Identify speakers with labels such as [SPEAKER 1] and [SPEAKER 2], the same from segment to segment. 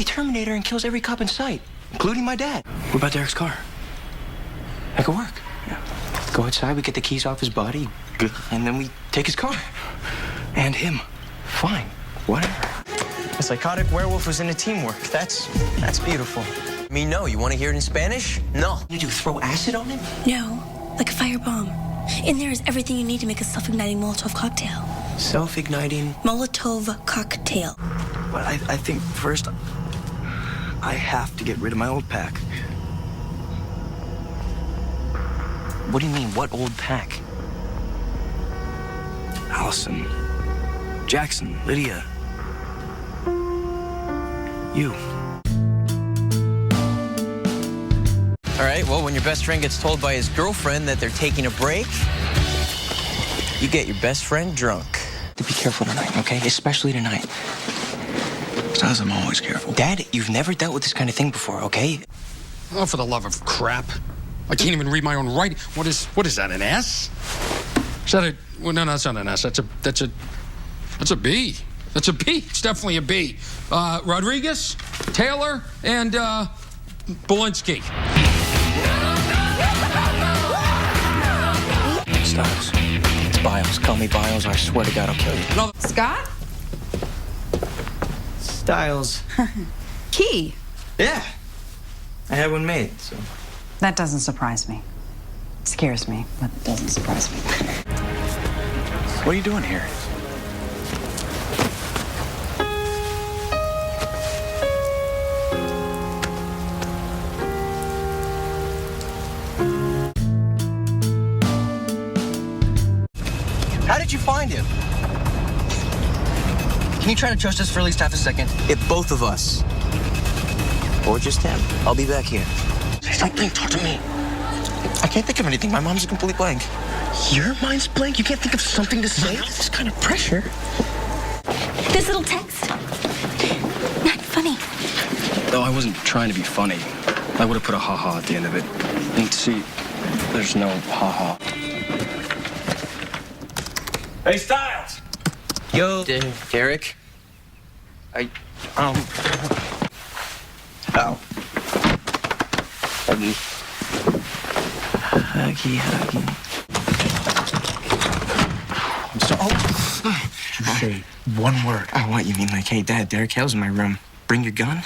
[SPEAKER 1] Terminator and kills every cop in sight, including my dad. What about Derek's car? That could work. Yeah. Go outside, we get the keys off his body, and then we take his car. And him. Fine. Whatever. A psychotic werewolf was into teamwork. That's beautiful. Me, no. You want to hear it in Spanish? No. Did you throw acid on him?
[SPEAKER 2] No, like a firebomb. In there is everything you need to make a self-igniting Molotov cocktail.
[SPEAKER 1] Self-igniting?
[SPEAKER 2] Molotov cocktail.
[SPEAKER 3] But I think first I have to get rid of my old pack.
[SPEAKER 1] What do you mean, what old pack?
[SPEAKER 3] Allison, Jackson, Lydia. You.
[SPEAKER 1] All right, well, when your best friend gets told by his girlfriend that they're taking a break, you get your best friend drunk. Be careful tonight, okay? Especially tonight.
[SPEAKER 3] Styles, I'm always careful.
[SPEAKER 1] Dad, you've never dealt with this kind of thing before, okay?
[SPEAKER 4] Oh, for the love of crap. I can't even read my own writing. What is that, an S? Is that a... Well, no, that's not an S. That's a B. That's a B. It's definitely a B. Rodriguez, Taylor, and, Belinsky.
[SPEAKER 1] Styles, it's Biles. Call me Biles, or I swear to God I'll kill you.
[SPEAKER 4] No.
[SPEAKER 5] Scott?
[SPEAKER 1] Styles.
[SPEAKER 5] Key.
[SPEAKER 1] Yeah. I had one made, so...
[SPEAKER 5] That doesn't surprise me. It scares me, but it doesn't surprise me.
[SPEAKER 3] What are you doing here?
[SPEAKER 1] How did you find him? Can you try to trust us for at least half a second? If both of us. Or just him. I'll be back here. Say something. Talk to me. I can't think of anything. My mom's a complete blank. Your mind's blank? You can't think of something to say? This kind of pressure.
[SPEAKER 2] This little text. Not funny.
[SPEAKER 3] Though I wasn't trying to be funny. I would have put a ha-ha at the end of it. And see, there's no ha-ha.
[SPEAKER 6] Hey, Styles!
[SPEAKER 1] Yo, Derek.
[SPEAKER 3] Ow.
[SPEAKER 1] Huggy. Huggy, huggy. I'm sorry. Oh.
[SPEAKER 3] Say one word.
[SPEAKER 1] Oh, what? You mean like, hey, Dad, Derek Hale's in my room. Bring your gun?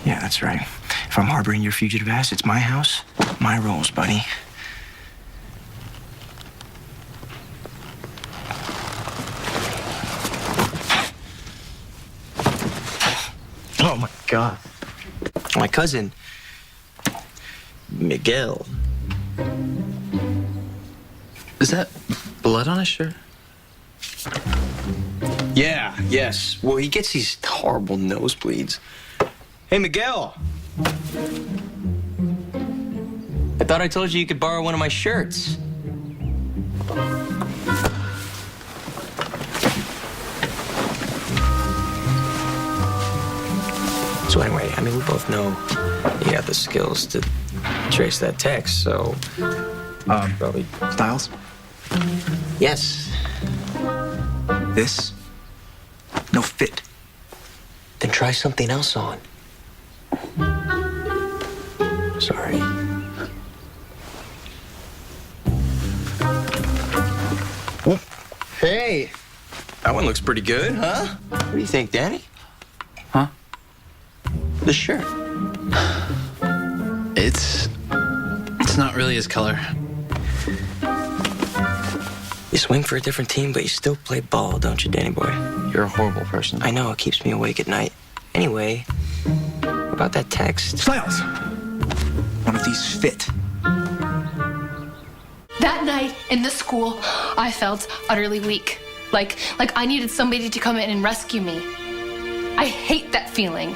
[SPEAKER 1] Yeah, that's right. If I'm harboring your fugitive ass, it's my house, my rules, buddy. Oh, my God. My cousin, Miguel.
[SPEAKER 3] Is that blood on his shirt?
[SPEAKER 1] Yeah, yes. Well, he gets these horrible nosebleeds. Hey, Miguel. I thought I told you could borrow one of my shirts. So anyway, I mean, we both know you got the skills to trace that text, so... probably...
[SPEAKER 3] Styles?
[SPEAKER 1] Yes.
[SPEAKER 3] This? No fit.
[SPEAKER 1] Then try something else on. Sorry. Hey, that one looks pretty good, huh? What do you think, Danny?
[SPEAKER 3] Huh?
[SPEAKER 1] The shirt.
[SPEAKER 7] It's not really his color.
[SPEAKER 1] You swing for a different team, but you still play ball, don't you, Danny boy?
[SPEAKER 3] You're a horrible person.
[SPEAKER 1] I know, it keeps me awake at night. Anyway, about that text.
[SPEAKER 3] Styles! One of these fit.
[SPEAKER 8] That night in the school, I felt utterly weak. Like I needed somebody to come in and rescue me. I hate that feeling.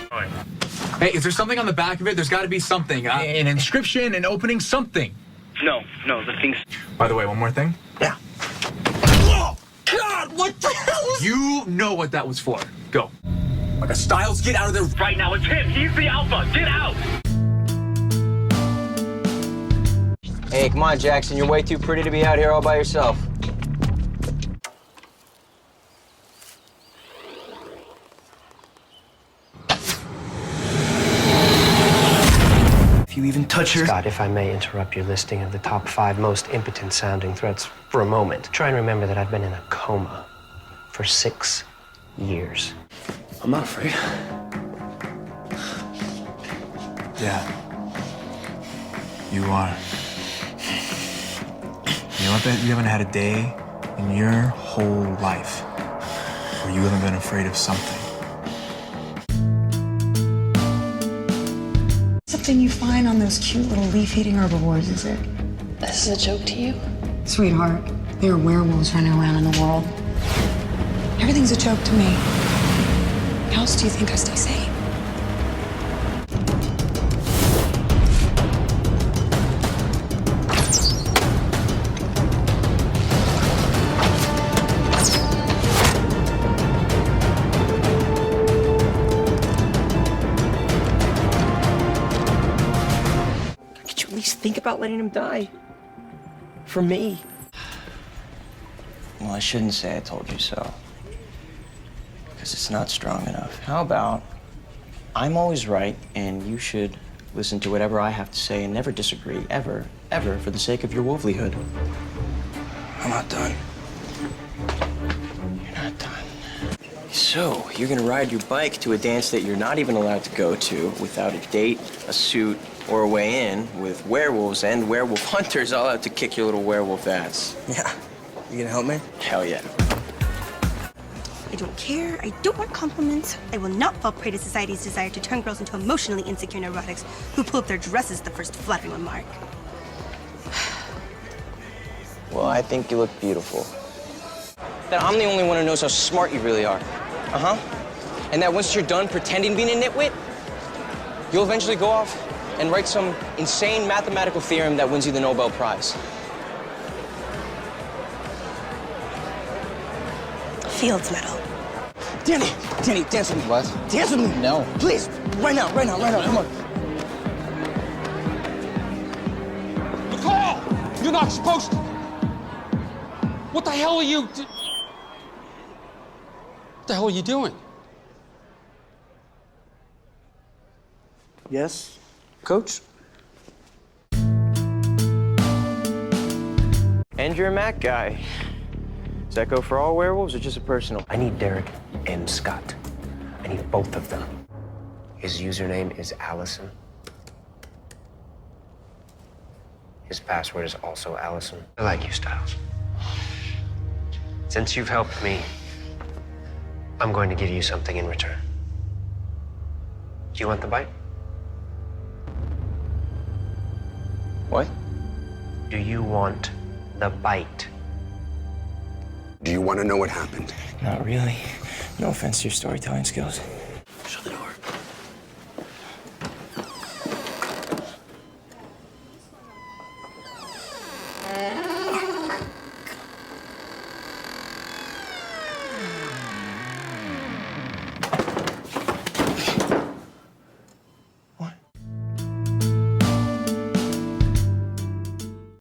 [SPEAKER 9] Hey, is there something on the back of it? There's got to be something. An inscription, an opening, something.
[SPEAKER 6] No, the thing's...
[SPEAKER 9] By the way, one more thing.
[SPEAKER 1] Yeah.
[SPEAKER 9] Oh, God, what the hell is... You know what that was for. Go. Like a Styles, get out of there.
[SPEAKER 6] Right now, it's him. He's the alpha. Get out!
[SPEAKER 1] Hey, come on, Jackson. You're way too pretty to be out here all by yourself. You even touch her?
[SPEAKER 10] Scott, if I may interrupt your listing of the top 5 most impotent-sounding threats for a moment, try and remember that I've been in a coma for 6 years.
[SPEAKER 1] I'm not afraid.
[SPEAKER 11] Yeah. You are. You know what, Ben? You haven't had a day in your whole life where you haven't been afraid of something.
[SPEAKER 5] Something you find on those cute little leaf-eating herbivores, is it?
[SPEAKER 8] This is a joke to you?
[SPEAKER 5] Sweetheart, there are werewolves running around in the world. Everything's a joke to me. How else do you think I stay sane?
[SPEAKER 1] Could you at least think about letting him die? For me. Well, I shouldn't say I told you so. Because it's not strong enough. How about I'm always right, and you should listen to whatever I have to say and never disagree, ever, ever, for the sake of your wolflyhood. I'm not done. You're not done. So, you're gonna ride your bike to a dance that you're not even allowed to go to without a date, a suit, or a way in, with werewolves and werewolf hunters all out to kick your little werewolf ass. Yeah. You gonna help me? Hell yeah.
[SPEAKER 2] I don't care. I don't want compliments. I will not fall prey to society's desire to turn girls into emotionally insecure neurotics who pull up their dresses at the first flattering remark.
[SPEAKER 1] Well, I think you look beautiful. That I'm the only one who knows how smart you really are. Uh-huh. And that once you're done pretending being a nitwit, you'll eventually go off and write some insane mathematical theorem that wins you the Nobel Prize.
[SPEAKER 2] Fields medal.
[SPEAKER 1] Danny, dance with me. What? Dance with me.
[SPEAKER 7] No.
[SPEAKER 1] Please, right now, come on.
[SPEAKER 4] McCall! You're not supposed to. What the hell are you? What the hell are you doing?
[SPEAKER 1] Yes, Coach? And you're a Mac guy. Does that go for all werewolves or just a personal?
[SPEAKER 10] I need Derek and Scott. I need both of them. His username is Allison. His password is also Allison. I like you, Styles. Since you've helped me, I'm going to give you something in return. Do you want the bite?
[SPEAKER 1] What?
[SPEAKER 10] Do you want the bite?
[SPEAKER 12] Do you want to know what happened?
[SPEAKER 1] Not really. No offense to your storytelling skills.